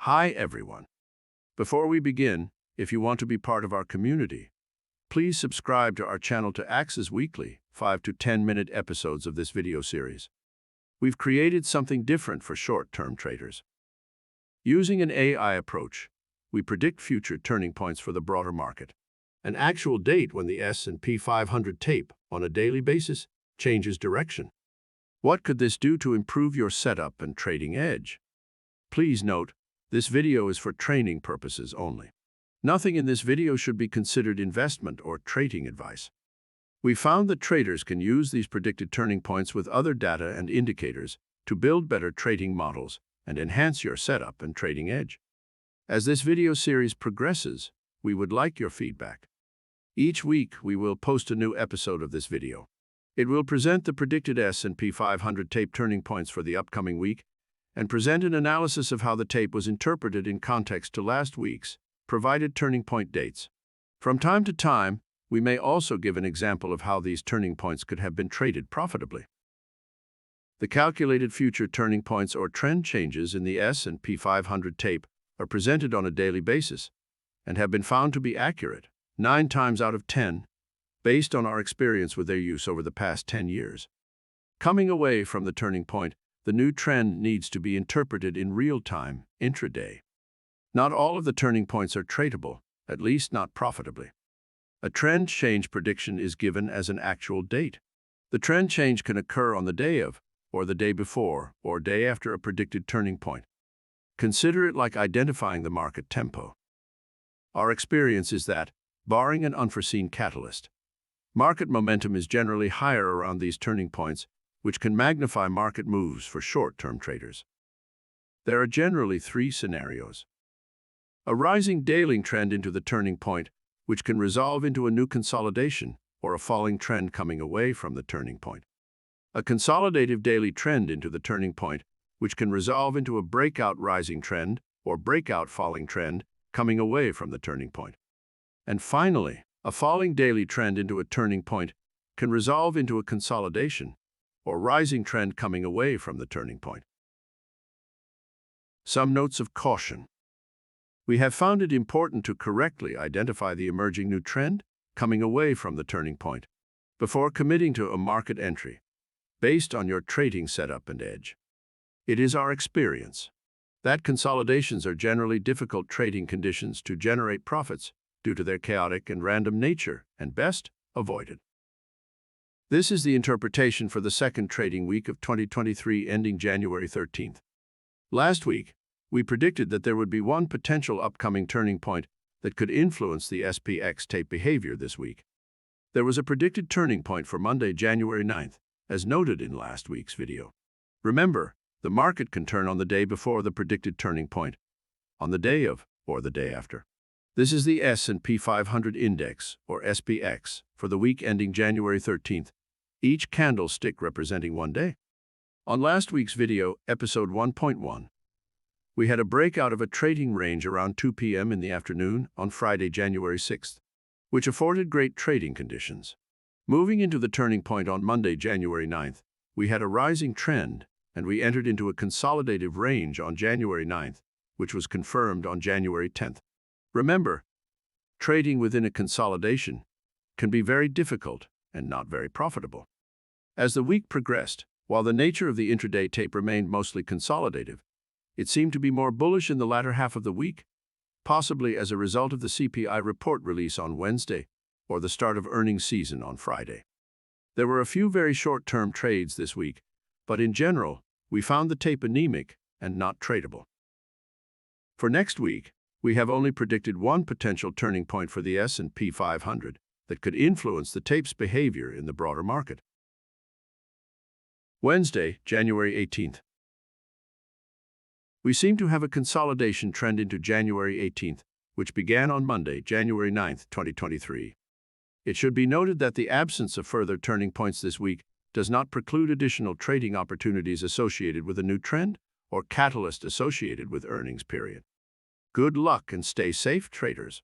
Hi everyone. Before we begin, if you want to be part of our community, please subscribe to our channel to access weekly 5 to 10-minute episodes of this video series. We've created something different for short-term traders. Using an AI approach, we predict future turning points for the broader market. An actual date when the S&P 500 tape on a daily basis changes direction. What could this do to improve your setup and trading edge? Please note, this video is for training purposes only. Nothing in this video should be considered investment or trading advice. We found that traders can use these predicted turning points with other data and indicators to build better trading models and enhance your setup and trading edge. As this video series progresses, we would like your feedback. Each week, we will post a new episode of this video. It will present the predicted S&P 500 tape turning points for the upcoming week and present an analysis of how the tape was interpreted in context to last week's provided turning point dates. From time to time, we may also give an example of how these turning points could have been traded profitably. The calculated future turning points or trend changes in the S&P 500 tape are presented on a daily basis and have been found to be accurate 9 times out of 10, based on our experience with their use over the past 10 years. Coming away from the turning point, the new trend needs to be interpreted in real time, intraday. Not all of the turning points are tradable, at least not profitably. A trend change prediction is given as an actual date. The trend change can occur on the day of, or the day before, or day after a predicted turning point. Consider it like identifying the market tempo. Our experience is that, barring an unforeseen catalyst, market momentum is generally higher around these turning points, which can magnify market moves for short-term traders. There are generally 3 scenarios. A rising daily trend into the turning point, which can resolve into a new consolidation, or a falling trend coming away from the turning point. A consolidative daily trend into the turning point, which can resolve into a breakout rising trend, or breakout falling trend, coming away from the turning point. And finally, a falling daily trend into a turning point can resolve into a consolidation, or rising trend coming away from the turning point. Some notes of caution. We have found it important to correctly identify the emerging new trend coming away from the turning point before committing to a market entry based on your trading setup and edge. It is our experience that consolidations are generally difficult trading conditions to generate profits due to their chaotic and random nature and best avoided. This is the interpretation for the second trading week of 2023 ending January 13th. Last week, we predicted that there would be one potential upcoming turning point that could influence the SPX tape behavior this week. There was a predicted turning point for Monday, January 9th, as noted in last week's video. Remember, the market can turn on the day before the predicted turning point, on the day of, or the day after. This is the S&P 500 Index, or SPX, for the week ending January 13th, each candlestick representing one day. On last week's video, episode 1.1, we had a breakout of a trading range around 2 p.m. in the afternoon on Friday, January 6th, which afforded great trading conditions. Moving into the turning point on Monday, January 9th, we had a rising trend, and we entered into a consolidative range on January 9th, which was confirmed on January 10th. Remember, trading within a consolidation can be very difficult and not very profitable. As the week progressed, while the nature of the intraday tape remained mostly consolidative, it seemed to be more bullish in the latter half of the week, possibly as a result of the CPI report release on Wednesday or the start of earnings season on Friday. There were a few very short-term trades this week, but in general, we found the tape anemic and not tradable. For next week, we have only predicted one potential turning point for the S&P 500 that could influence the tape's behavior in the broader market. Wednesday, January 18th. We seem to have a consolidation trend into January 18th, which began on Monday, January 9th, 2023. It should be noted that the absence of further turning points this week does not preclude additional trading opportunities associated with a new trend or catalyst associated with earnings period. Good luck and stay safe, traders.